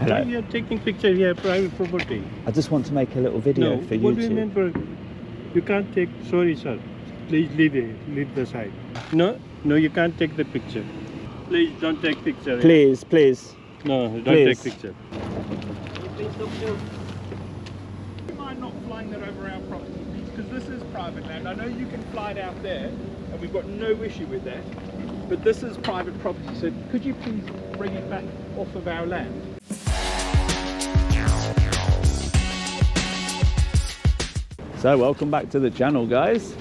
Hello. Why you are taking picture here, private property? I just want to make a little video for YouTube. What do you mean for? You can't take. Sorry, sir. Please leave it. Leave the side. No, you can't take the picture. Please don't take picture. Please, please. No, don't Please. take picture. Do you mind not flying that over our property, please? Because this is private land. I know you can fly it out there, and we've got no issue with that. But this is private property, so could you please bring it back off of our land? So welcome back to the channel, guys.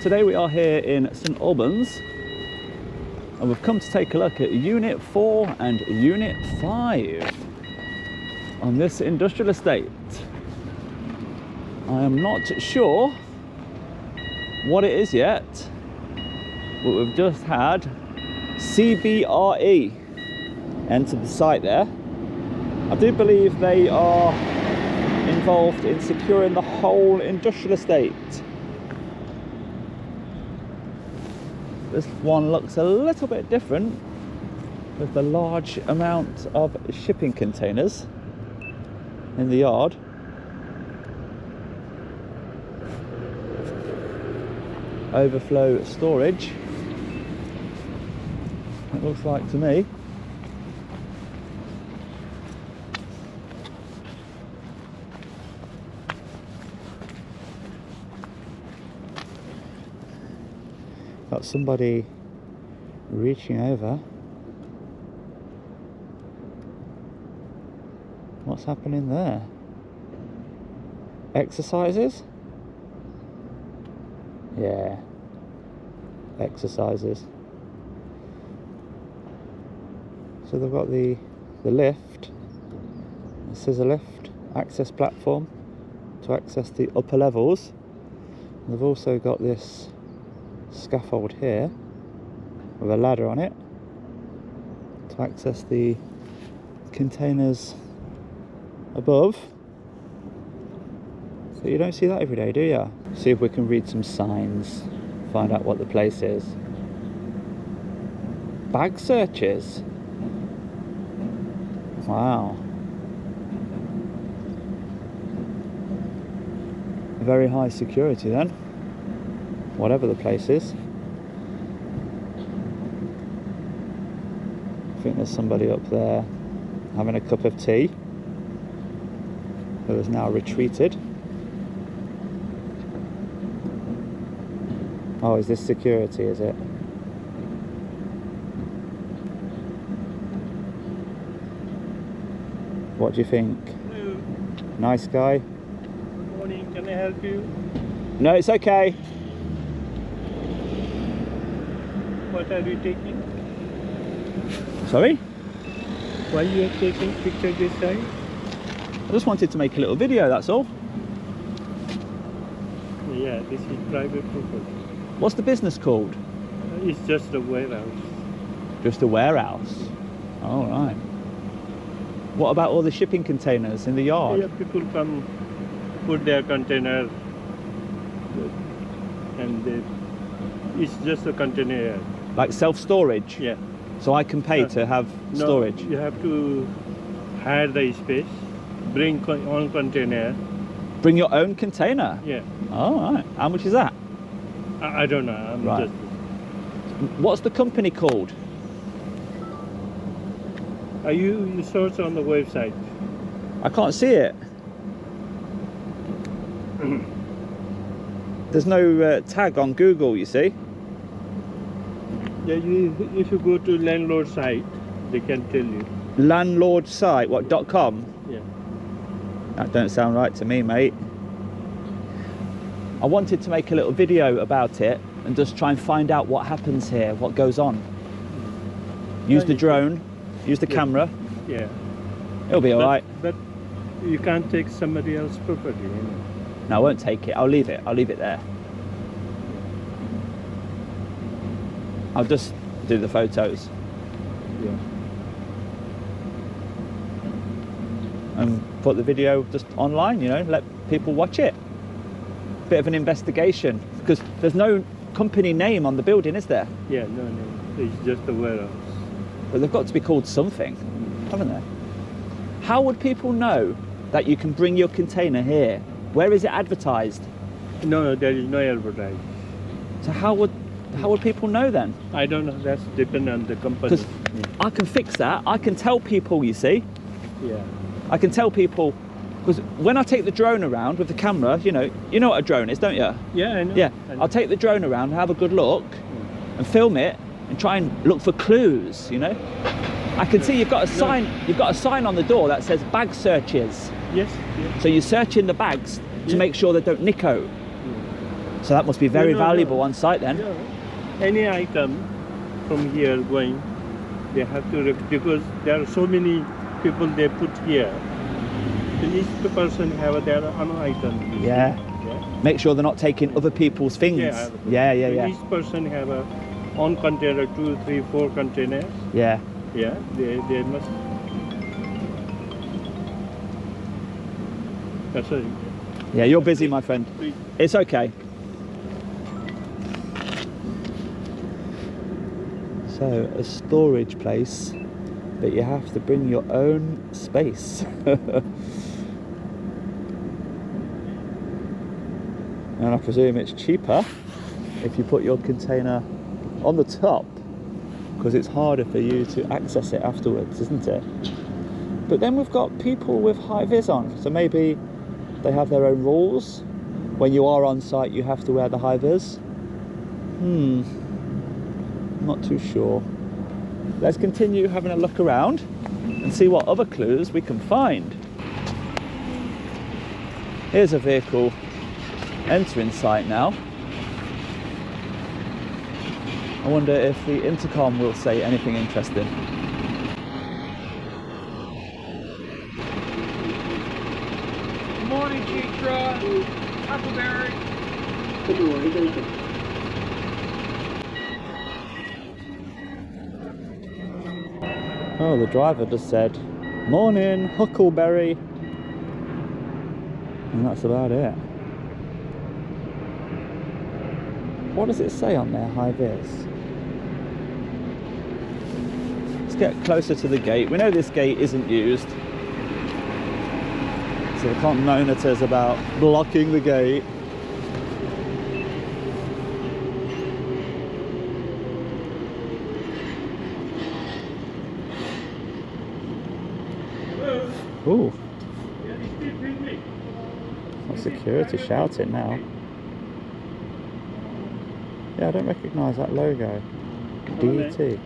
Today we are here in St Albans and we've come to take a look at Unit 4 and Unit 5 on this industrial estate. I am not sure what it is yet, but we've just had CBRE enter the site there. I do believe they are involved in securing the whole industrial estate. This one looks a little bit different with the large amount of shipping containers in the yard. Overflow storage, it looks like to me. Got somebody reaching over. What's happening there? Exercises? Yeah, exercises. So they've got the lift, the scissor lift, access platform to access the upper levels. They've also got this scaffold here with a ladder on it to access the containers above. So you don't see that every day, do you? See if we can read some signs, find out what the place is. Bag searches. Wow. Very high security then, whatever the place is. I think there's somebody up there having a cup of tea who has now retreated. Oh, is this security, is it? What do you think? Hello. Nice guy? Good morning. Can I help you? No, it's okay. What are you taking? Sorry? Why you are taking picture this side? I just wanted to make a little video, that's all. Yeah, this is private property. What's the business called? It's just a warehouse. Just a warehouse. All right. What about all the shipping containers in the yard? Yeah, people come, put their container, and it's just a container. Like self-storage? Yeah. So I can pay to have storage? No, you have to hire the space, bring own container. Bring your own container? Yeah. All right. How much is that? I don't know. I'm Right. just. What's the company called? Are you search on the website? I can't see it. There's no tag on Google, you see. Yeah, if you go to landlord site, they can tell you. Landlord site, what, .com? Yeah. That don't sound right to me, mate. I wanted to make a little video about it and just try and find out what happens here, what goes on. Use the drone, use the camera. Yeah. It'll be all right. But you can't take somebody else's property, you know. No, I won't take it. I'll leave it. I'll leave it there. I'll just do the photos. Yeah. And put the video just online, you know, let people watch it. Bit of an investigation, because there's no company name on the building, is there? Yeah, no. It's just a warehouse. But they've got to be called something, haven't they? How would people know that you can bring your container here? Where is it advertised? No, there is no advertising. So how would people know then? I don't know. That's depend on the company. Because I can fix that. I can tell people, you see. Yeah. I can tell people, because when I take the drone around with the camera, you know what a drone is, don't you? Yeah, I know. Yeah, I know. I'll take the drone around, have a good look, and film it, and try and look for clues. You know, I can see you've got a sign. You've got a sign on the door that says bag searches. Yes. Yes. So you're searching the bags to Yeah. make sure they don't nicko. So that must be very valuable on site then. Yeah. Any item from here going, they have to because there are so many people they put here. So each person have their own item. Yeah. Yeah. Make sure they're not taking other people's things. Yeah. Yeah. Each person have a on container, 2, 3, 4 containers. Yeah. Yeah. They must. That's it. Yeah, you're busy, my friend. Please. It's okay. So, a storage place, but you have to bring your own space. And I presume it's cheaper if you put your container on the top, because it's harder for you to access it afterwards, isn't it? But then we've got people with high vis on, so maybe they have their own rules. When you are on site, you have to wear the high vis. Not too sure. Let's continue having a look around and see what other clues we can find. Here's a vehicle entering site now. I wonder if the intercom will say anything interesting. Good morning, Chitra. Parkbury. The door is open. Oh, the driver just said, "Morning, Huckleberry." And that's about it. What does it say on there, high vis? Let's get closer to the gate. We know this gate isn't used, so they can't moan at us about blocking the gate. Ooh. Got security shouting now. Yeah, I don't recognise that logo. DET.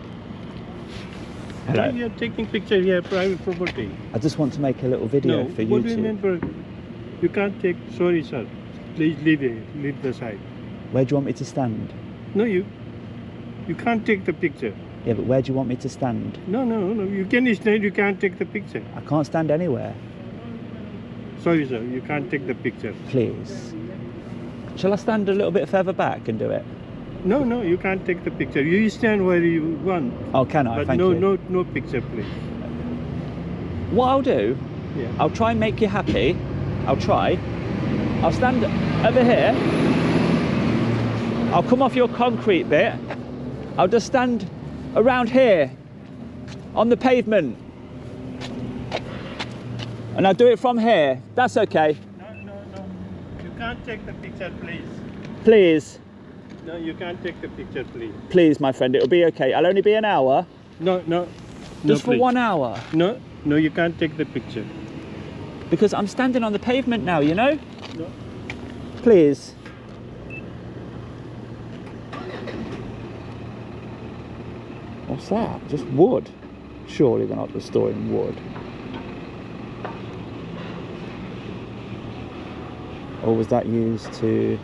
Hello. You're taking picture here, private property. I just want to make a little video No, for what do you YouTube. mean for? You can't take. Sorry, sir. Please leave it. Leave the side. Where do you want me to stand? No, you can't take the picture. Yeah, but where do you want me to stand? No. You can stand. You can't take the picture. I can't stand anywhere. Sorry, sir. You can't take the picture. Please. Shall I stand a little bit further back and do it? No, you can't take the picture. You stand where you want. Oh, can I? But Thank no, you. no picture, please. What I'll do, Yeah. I'll try and make you happy. I'll try. I'll stand over here. I'll come off your concrete bit. I'll just stand around here on the pavement. And I'll do it from here. That's okay. No. You can't take the picture, please. Please. No, you can't take the picture, please. Please, my friend. It'll be okay. I'll only be an hour. No. Just for please. 1 hour. No, you can't take the picture. Because I'm standing on the pavement now, you know? No. Please. What's that? Just wood? Surely they're not just storing wood. Or was that used to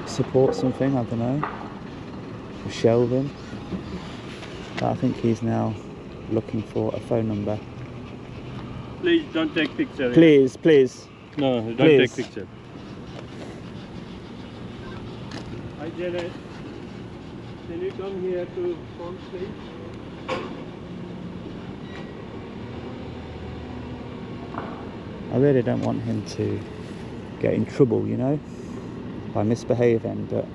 support something? I don't know. For shelving. But I think he's now looking for a phone number. Please don't take picture. Please. No, don't Please. take picture. Hi, Janet. Can you come here to phone, please? I really don't want him to get in trouble, you know, by misbehaving, but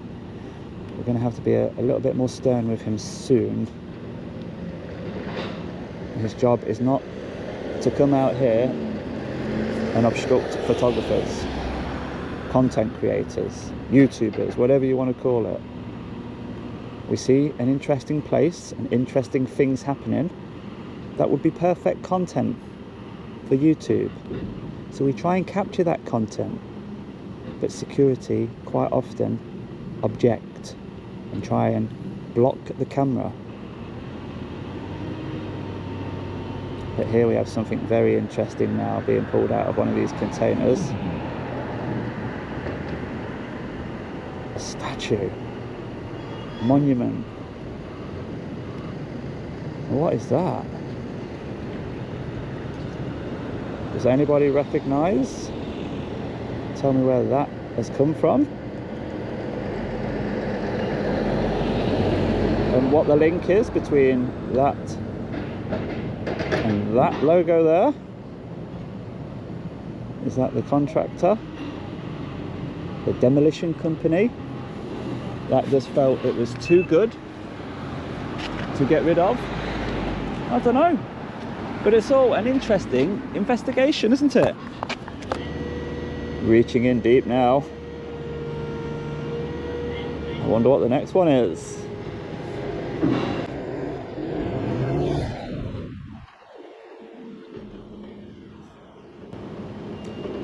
we're going to have to be a little bit more stern with him soon. His job is not to come out here and obstruct photographers, content creators, YouTubers, whatever you want to call it. We see an interesting place and interesting things happening that would be perfect content for YouTube. So we try and capture that content, but security quite often object and try and block the camera. But here we have something very interesting now being pulled out of one of these containers. A statue. Monument. What is that? Does anybody recognise? Tell me where that has come from. And what the link is between that and that logo there. Is that the contractor? The demolition company that just felt it was too good to get rid of? I don't know. But it's all an interesting investigation, isn't it? Reaching in deep now. I wonder what the next one is.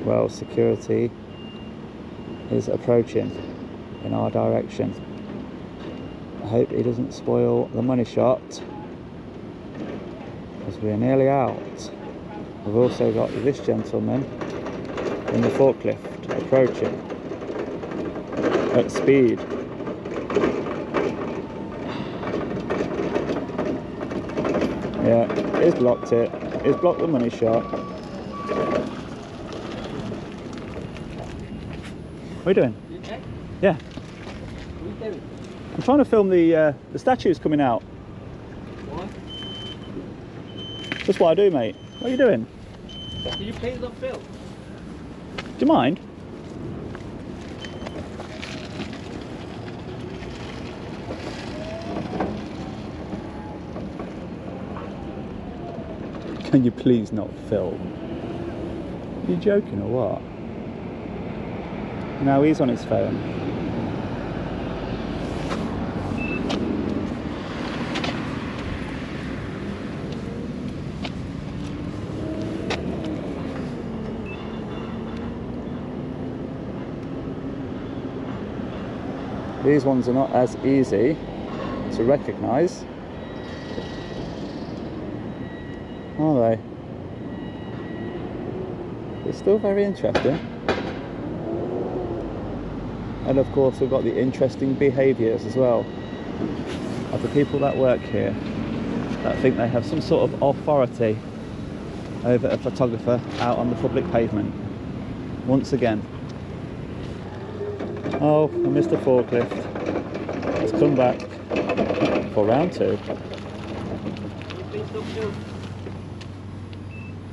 Well, security is approaching in our direction. I hope he doesn't spoil the money shot, because we're nearly out. We've also got this gentleman in the forklift approaching at speed. Yeah, he's blocked it. He's blocked the money shot. What are you doing? Yeah. What are you doing? I'm trying to film the statues coming out. What? That's what I do, mate. What are you doing? Can you please not film? Do you mind? Can you please not film? Are you joking or what? Now he's on his phone. These ones are not as easy to recognise, are they? It's still very interesting. And of course we've got the interesting behaviours as well of the people that work here that think they have some sort of authority over a photographer out on the public pavement. Once again. Oh, I missed a forklift. Let's come back for round 2.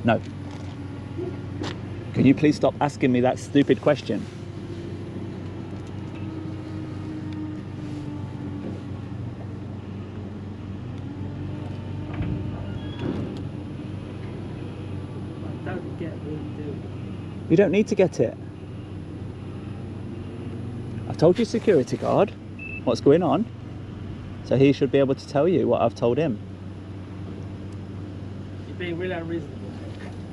No. Can you please stop asking me that stupid question? I don't get what you do. You don't need to get it. I've told your security guard what's going on, so he should be able to tell you what I've told him. You're being really unreasonable.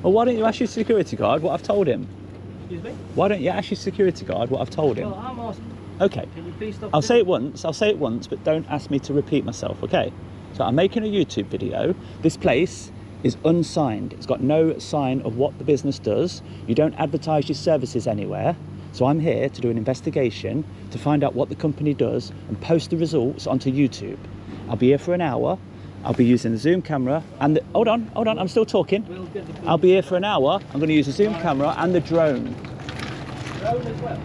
Well, why don't you ask your security guard what I've told him? Excuse me? Why don't you ask your security guard what I've told him? Well, I'm asking. Okay. Can you please stop? I'll say it once, but don't ask me to repeat myself, okay? So I'm making a YouTube video. This place is unsigned. It's got no sign of what the business does. You don't advertise your services anywhere. So I'm here to do an investigation to find out what the company does and post the results onto YouTube. I'll be here for an hour. I'll be using the zoom camera and the, hold on, I'm still talking. We'll get the I'll be here for an hour. I'm going to use the zoom camera and the drone. drone as well.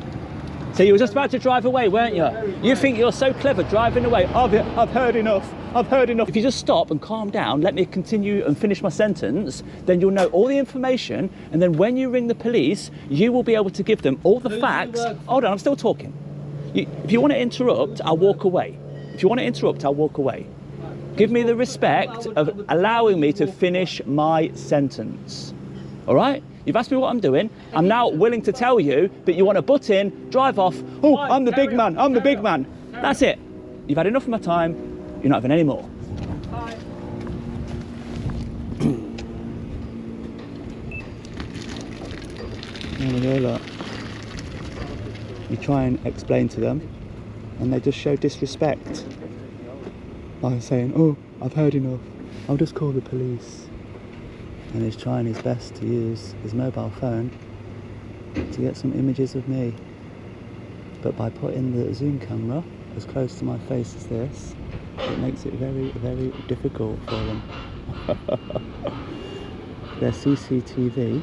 So you were just about to drive away, weren't you? You think you're so clever driving away. I've heard enough. I've heard enough. If you just stop and calm down, let me continue and finish my sentence, then you'll know all the information, and then when you ring the police, you will be able to give them all the facts. Hold on, I'm still talking. If you want to interrupt, I'll walk away. If you want to interrupt, I'll walk away. Give me the respect of allowing me to finish my sentence. All right? You've asked me what I'm doing. I'm now willing to tell you, but you want to butt in, drive off. Oh, I'm the big man. I'm the big man. That's it. You've had enough of my time. You're not having any more. Bye. Look. You try and explain to them, and they just show disrespect by saying, "Oh, I've heard enough. I'll just call the police." And he's trying his best to use his mobile phone to get some images of me. But by putting the zoom camera as close to my face as this, it makes it very, very difficult for them. Their CCTV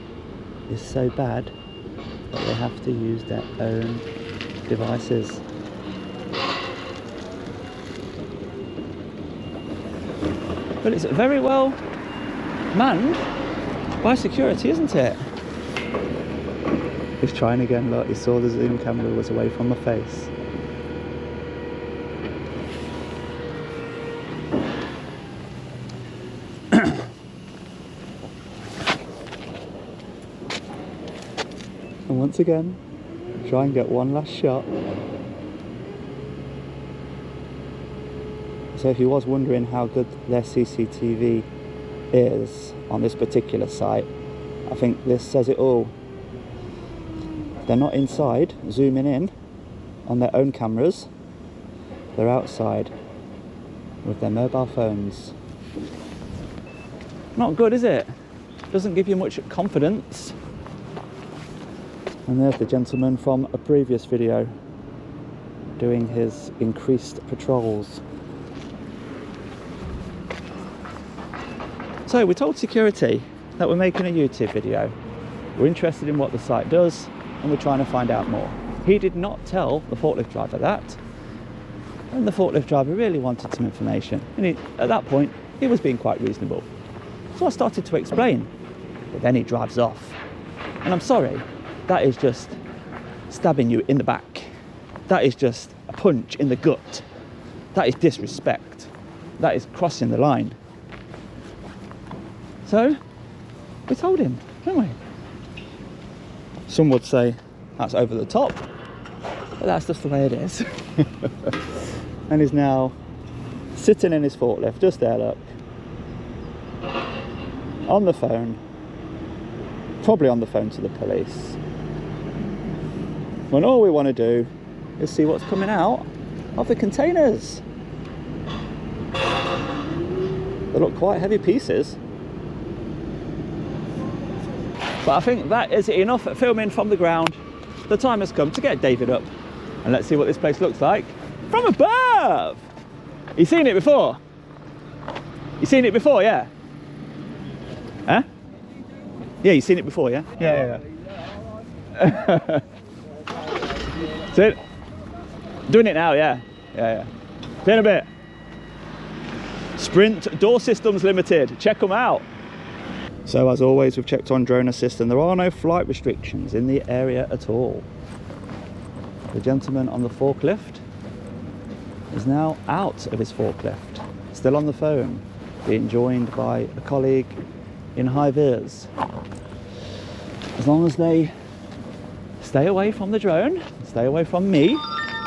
is so bad that they have to use their own devices. But it's very well manned by security, isn't it? He's trying again, look, he saw the zoom camera was away from my face. And once again, try and get one last shot. So if he was wondering how good their CCTV is on this particular site, I think this says it all. They're not inside zooming in on their own cameras, they're outside with their mobile phones. Not good, is it? Doesn't give you much confidence. And there's the gentleman from a previous video doing his increased patrols. So we told security that we're making a YouTube video. We're interested in what the site does and we're trying to find out more. He did not tell the forklift driver that, and the forklift driver really wanted some information, and at that point he was being quite reasonable. So I started to explain, but then he drives off. And I'm sorry, that is just stabbing you in the back. That is just a punch in the gut. That is disrespect. That is crossing the line. So we told him, didn't we? Some would say that's over the top, but that's just the way it is. And he's now sitting in his forklift, just there, look, on the phone, probably on the phone to the police. When all we want to do is see what's coming out of the containers. They look quite heavy pieces. But I think that is enough filming from the ground. The time has come to get David up and let's see what this place looks like from above. You seen it before? You seen it before, yeah? Huh? Yeah, you seen it before, yeah? Yeah. See it? Doing it now, yeah. See in a bit. Sprint Door Systems Limited, check them out. So as always, we've checked on drone assist and there are no flight restrictions in the area at all. The gentleman on the forklift is now out of his forklift, still on the phone, being joined by a colleague in high vis. As long as they stay away from the drone, stay away from me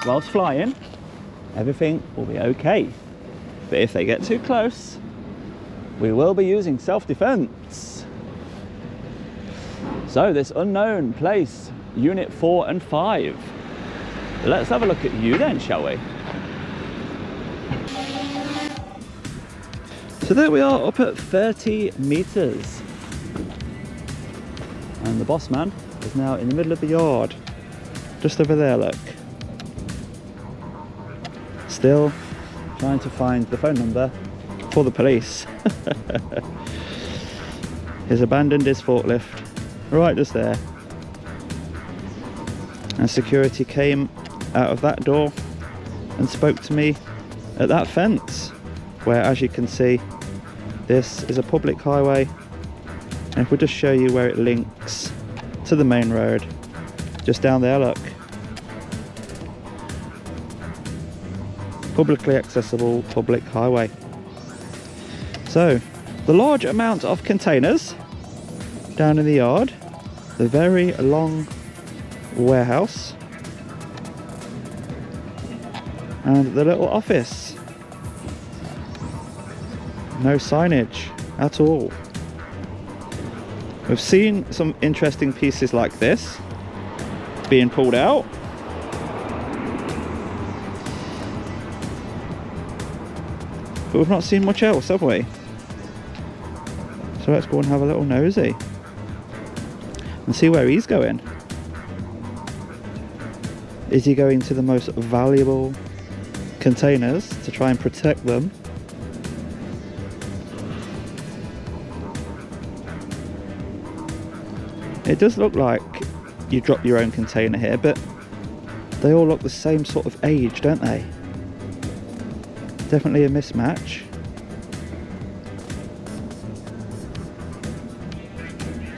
whilst flying, everything will be okay. But if they get too close, we will be using self-defense. So this unknown place, unit 4 and 5. Let's have a look at you then, shall we? So there we are, up at 30 meters. And the boss man is now in the middle of the yard. Just over there, look. Still trying to find the phone number for the police. He's abandoned his forklift right just there, and security came out of that door and spoke to me at that fence, where, as you can see, this is a public highway, and if we just show you where it links to the main road, just down there, look, publicly accessible public highway. So, the large amount of containers down in the yard, the very long warehouse, and the little office. No signage at all. We've seen some interesting pieces like this being pulled out. But we've not seen much else, have we? So let's go and have a little nosy and see where he's going. Is he going to the most valuable containers to try and protect them? It does look like you drop your own container here, but they all look the same sort of age, don't they? Definitely a mismatch.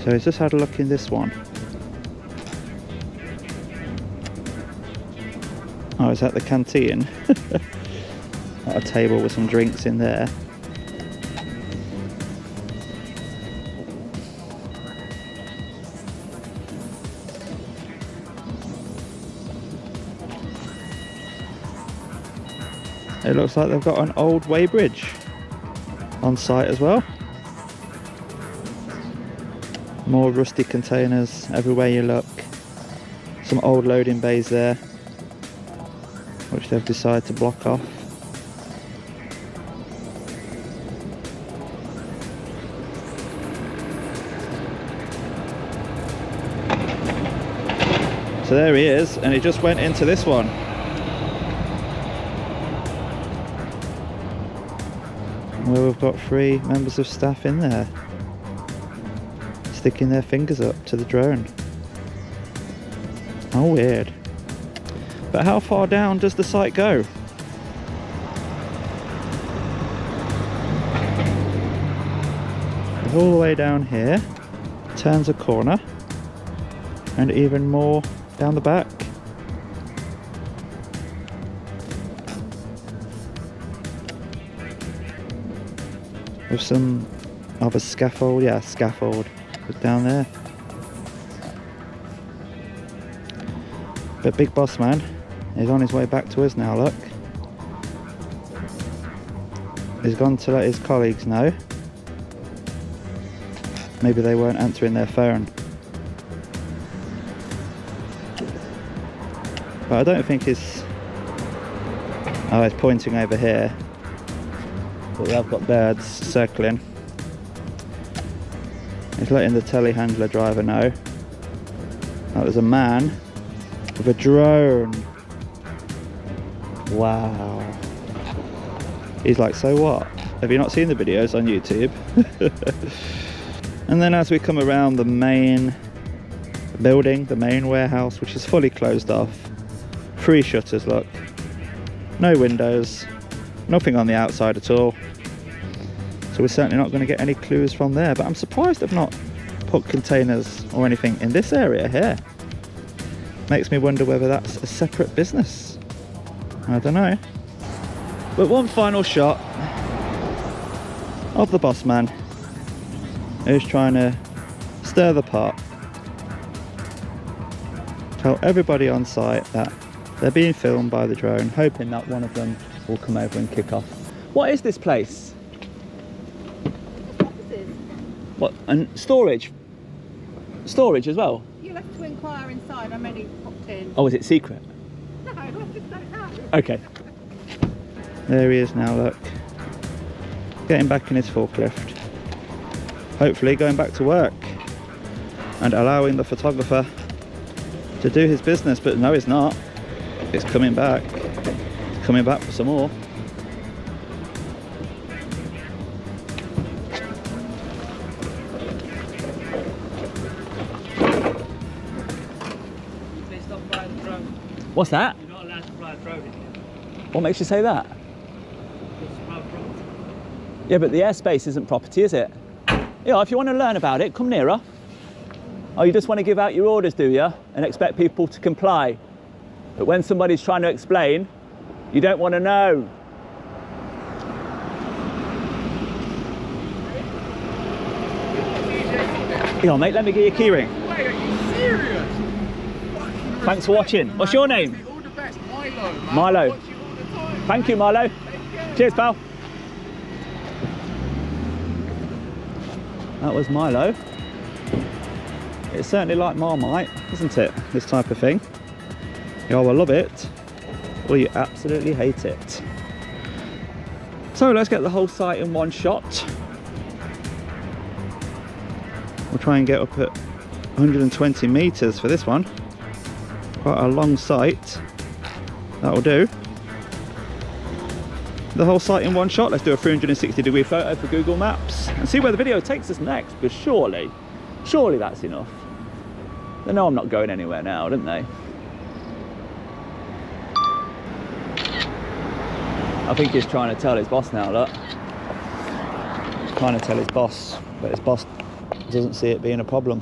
So he's just had a look in this one. Oh, is that the canteen? Got a table with some drinks in there. It looks like they've got an old weighbridge on site as well. More rusty containers everywhere you look. Some old loading bays there, which they've decided to block off. So there he is, and he just went into this one. Where we've got 3 members of staff in there, sticking their fingers up to the drone. How weird. But how far down does the site go? All the way down here, turns a corner, and even more down the back. With some of a scaffold, yeah, scaffold was down there. But Big Boss Man is on his way back to us now, look. He's gone to let his colleagues know. Maybe they weren't answering their phone. But I don't think he's... Oh, he's pointing over here. But they've got birds circling. He's letting the telehandler driver know that there's a man with a drone. Wow. He's like, so what? Have you not seen the videos on YouTube? And then as we come around the main building, the main warehouse, which is fully closed off, 3 shutters, look. No windows, nothing on the outside at all. So we're certainly not going to get any clues from there. But I'm surprised they've not put containers or anything in this area here. Makes me wonder whether that's a separate business. I don't know. But one final shot of the boss man, who's trying to stir the pot. Tell everybody on site that they're being filmed by the drone, hoping that one of them will come over and kick off. What is this place? What, and storage? Storage as well? You'll have to inquire inside, I'm only popped in. Oh, is it secret? No, I just don't know. Okay. There he is now, look. Getting back in his forklift. Hopefully going back to work. And allowing the photographer to do his business, but no, it's not. It's coming back. It's coming back for some more. What's that? You're not allowed to fly a drone in here. What makes you say that? It's private property. Yeah, but the airspace isn't property, is it? Yeah, if you want to learn about it, come nearer. Oh, you just want to give out your orders, do you? And expect people to comply. But when somebody's trying to explain, you don't want to know. Hang on, mate, let me get your key ring. Wait, are you serious? Thanks for watching. What's your name? All the best, Milo, man. Milo. I watch you all the time. Thank you, Milo. Cheers, pal. That was Milo. It's certainly like Marmite, isn't it? This type of thing. You either love it or you absolutely hate it. So let's get the whole site in one shot. We'll try and get up at 120 meters for this one. Quite a long site. That'll do. The whole site in one shot. Let's do a 360-degree photo for Google Maps and see where the video takes us next, because surely that's enough. They know I'm not going anywhere now, don't they? I think he's trying to tell his boss now, look. He's trying to tell his boss, but his boss doesn't see it being a problem.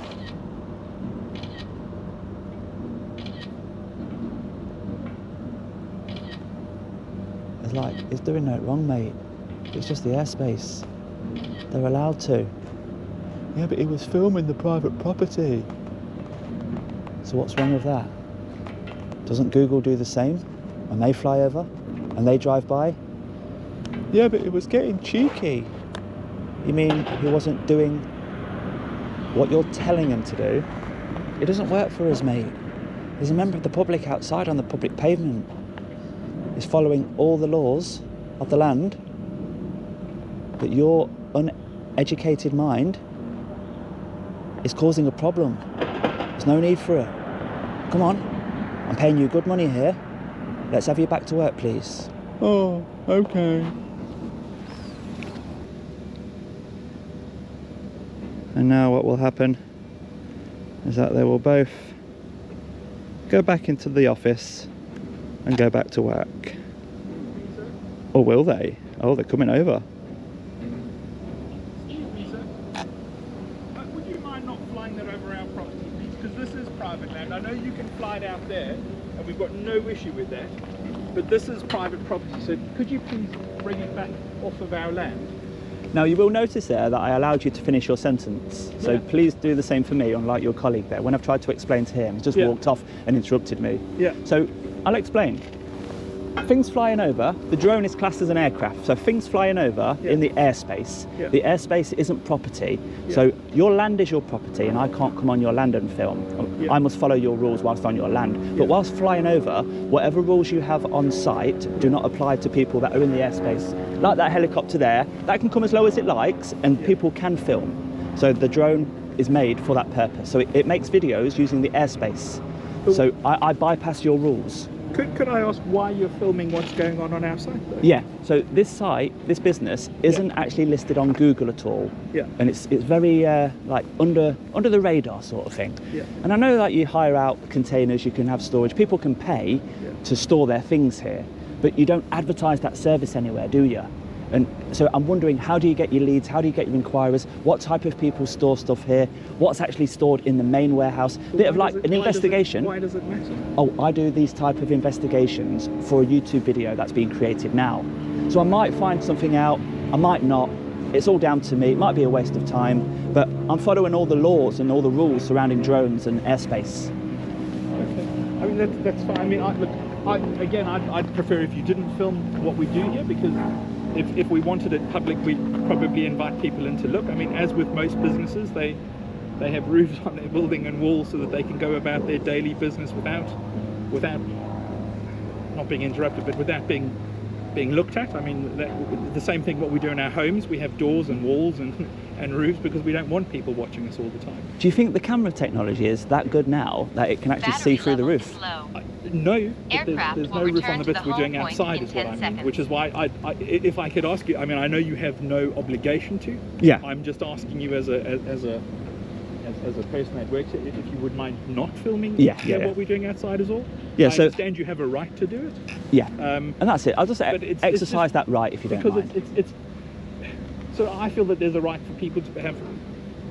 It's like, he's doing no wrong, mate. It's just the airspace. They're allowed to. Yeah, but he was filming the private property. So what's wrong with that? Doesn't Google do the same when they fly over and they drive by? Yeah, but it was getting cheeky. You mean he wasn't doing what you're telling him to do? It doesn't work for us, mate. There's a member of the public outside on the public pavement. He's following all the laws of the land, but your uneducated mind is causing a problem. There's no need for it. Come on, I'm paying you good money here. Let's have you back to work, please. Oh, okay. And now what will happen is that they will both go back into the office and go back to work. Or will they? Oh, they're coming over. Excuse me, sir. Would you mind not flying that over our property, please? Because this is private land. I know you can fly it out there, and we've got no issue with that. But this is private property, so could you please bring it back off of our land? Now you will notice there that I allowed you to finish your sentence. So please do the same for me, unlike your colleague there. When I've tried to explain to him, he just walked off and interrupted me. Yeah. So I'll explain. Things flying over, the drone is classed as an aircraft, so things flying over in the airspace. Yeah. The airspace isn't property, so your land is your property and I can't come on your land and film. I must follow your rules whilst on your land. But whilst flying over, whatever rules you have on site do not apply to people that are in the airspace. Like that helicopter there, that can come as low as it likes and people can film. So the drone is made for that purpose. So it makes videos using the airspace. So I bypass your rules. Could I ask why you're filming what's going on our site, though? Yeah, so this site, this business, isn't actually listed on Google at all. Yeah. And it's very like under the radar sort of thing. Yeah. And I know that you hire out containers, you can have storage, people can pay to store their things here, but you don't advertise that service anywhere, do you? And so I'm wondering, how do you get your leads? How do you get your inquiries? What type of people store stuff here? What's actually stored in the main warehouse? Bit of like an investigation. Why does it matter? Oh, I do these type of investigations for a YouTube video that's being created now. So I might find something out, I might not. It's all down to me. It might be a waste of time, but I'm following all the laws and all the rules surrounding drones and airspace. Okay. I mean, that's fine. I mean, I'd prefer if you didn't film what we do here, because if we wanted it public, we'd probably invite people in to look. I mean, as with most businesses, they have roofs on their building and walls so that they can go about their daily business without not being interrupted, but without being looked at. I mean, the same thing what we do in our homes. We have doors and walls and roofs because we don't want people watching us all the time. Do you think the camera technology is that good now that it can actually see through the roof? No, there's no roof on the bits we're doing outside is what I mean, which is why if I could ask you, I mean, I know you have no obligation to. Yeah. I'm just asking you as a person that works here, if you would mind not filming what we're doing outside is all. Yeah, I understand you have a right to do it. Yeah, and that's it. I'll just exercise that right if you don't mind. Because so I feel that there's a right for people to have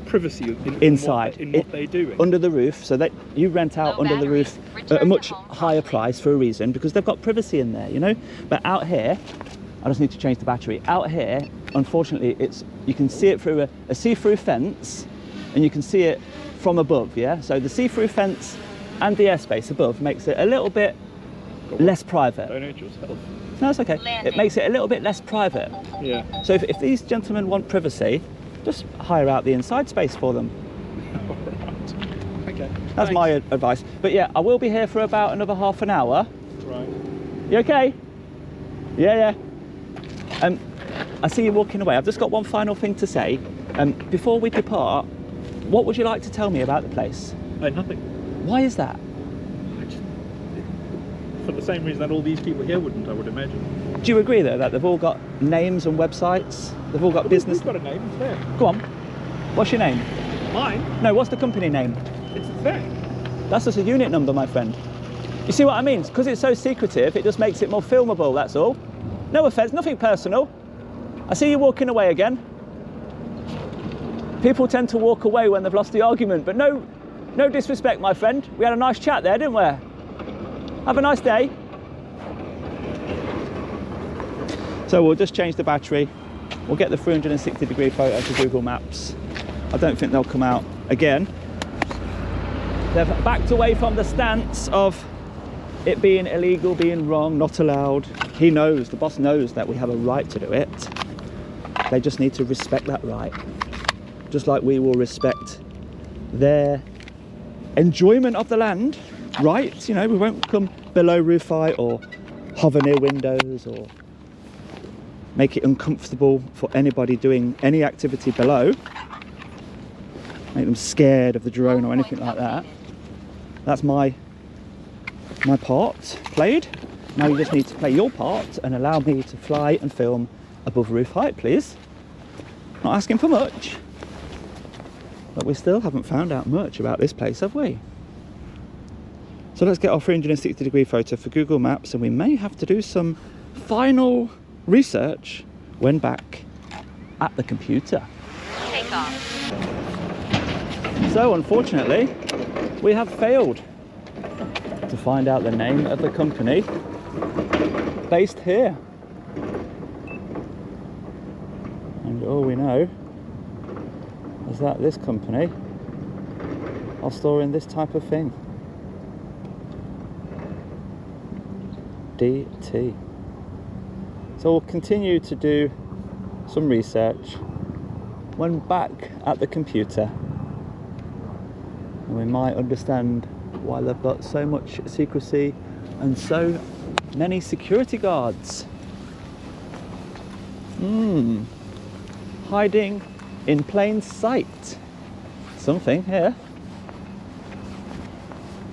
privacy inside in what they do under the roof, so that you rent out under the roof at a much higher price for a reason, because they've got privacy in there, you know. But out here, I just need to change the battery. Out here, unfortunately, you can see it through a see-through fence, and you can see it from above, yeah? So the see-through fence and the airspace above makes it a little bit less private. Don't hurt yourself. No, it's okay. It makes it a little bit less private. Yeah. So if these gentlemen want privacy, just hire out the inside space for them. Right. Okay. That's Thanks. my advice. But yeah, I will be here for about another half an hour. Right. You okay? Yeah. I see you walking away. I've just got one final thing to say. Before we depart, what would you like to tell me about the place? Nothing. Why is that? For the same reason that all these people here wouldn't, I would imagine. Do you agree though that they've all got names and websites? They've all got business. We've got a name, it's there. Go on. What's your name? Mine? No, what's the company name? It's there. That's just a unit number, my friend. You see what I mean? Because it's so secretive, it just makes it more filmable, that's all. No offence, nothing personal. I see you walking away again. People tend to walk away when they've lost the argument, but no disrespect, my friend. We had a nice chat there, didn't we? Have a nice day. So we'll just change the battery. We'll get the 360-degree photo to Google Maps. I don't think they'll come out again. They've backed away from the stance of it being illegal, being wrong, not allowed. He knows, the boss knows that we have a right to do it. They just need to respect that right. Just like we will respect their enjoyment of the land, right? You know, we won't come below roof height or hover near windows or make it uncomfortable for anybody doing any activity below. Make them scared of the drone or anything like that. That's my part played. Now you just need to play your part and allow me to fly and film above roof height, please. Not asking for much. But we still haven't found out much about this place, have we? So let's get our 360-degree photo for Google Maps, and we may have to do some final research when back at the computer. Take off. So unfortunately, we have failed to find out the name of the company based here. And all we know is that this company are storing this type of thing. DT. So we'll continue to do some research when back at the computer, and we might understand why they've got so much secrecy and so many security guards. Hiding in plain sight. Something here.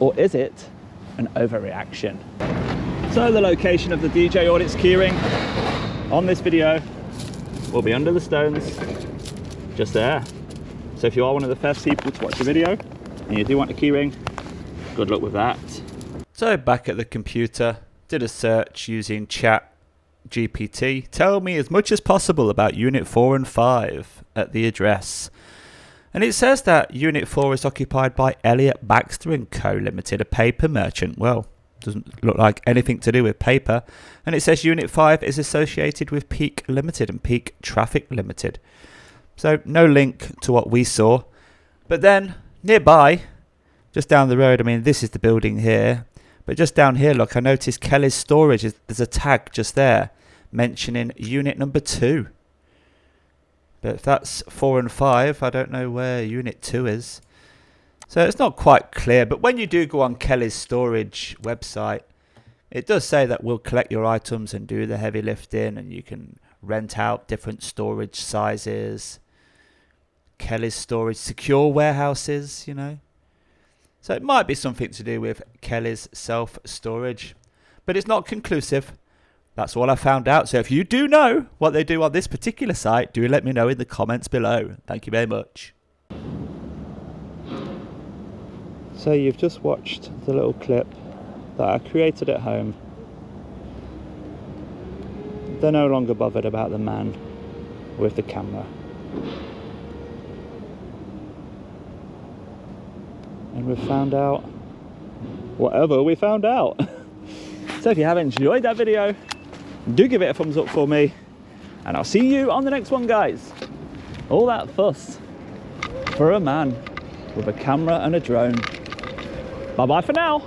Or is it an overreaction? So the location of the djaudits keyring on this video will be under the stones, just there. So if you are one of the first people to watch the video and you do want a keyring, good luck with that. So back at the computer, did a search using ChatGPT. Tell me as much as possible about Unit 4 and 5 at the address. And it says that Unit 4 is occupied by Elliot Baxter & Co. Limited, a paper merchant. Well, doesn't look like anything to do with paper. And it says Unit 5 is associated with Peak Limited and Peak Traffic Limited. So no link to what we saw. But then nearby, just down the road, I mean, this is the building here. But just down here, look, I noticed Kelly's Storage. There's a tag just there mentioning unit number 2. But if that's 4 and 5, I don't know where unit 2 is. So it's not quite clear. But when you do go on Kelly's Storage website, it does say that we'll collect your items and do the heavy lifting, and you can rent out different storage sizes. Kelly's Storage, secure warehouses, you know. So it might be something to do with Kelly's self-storage, but it's not conclusive. That's all I found out. So if you do know what they do on this particular site, do let me know in the comments below. Thank you very much. So you've just watched the little clip that I created at home. They're no longer bothered about the man with the camera. And we've found out whatever we found out. So if you have enjoyed that video, do give it a thumbs up for me, and I'll see you on the next one, guys. All that fuss for a man with a camera and a drone. Bye bye for now.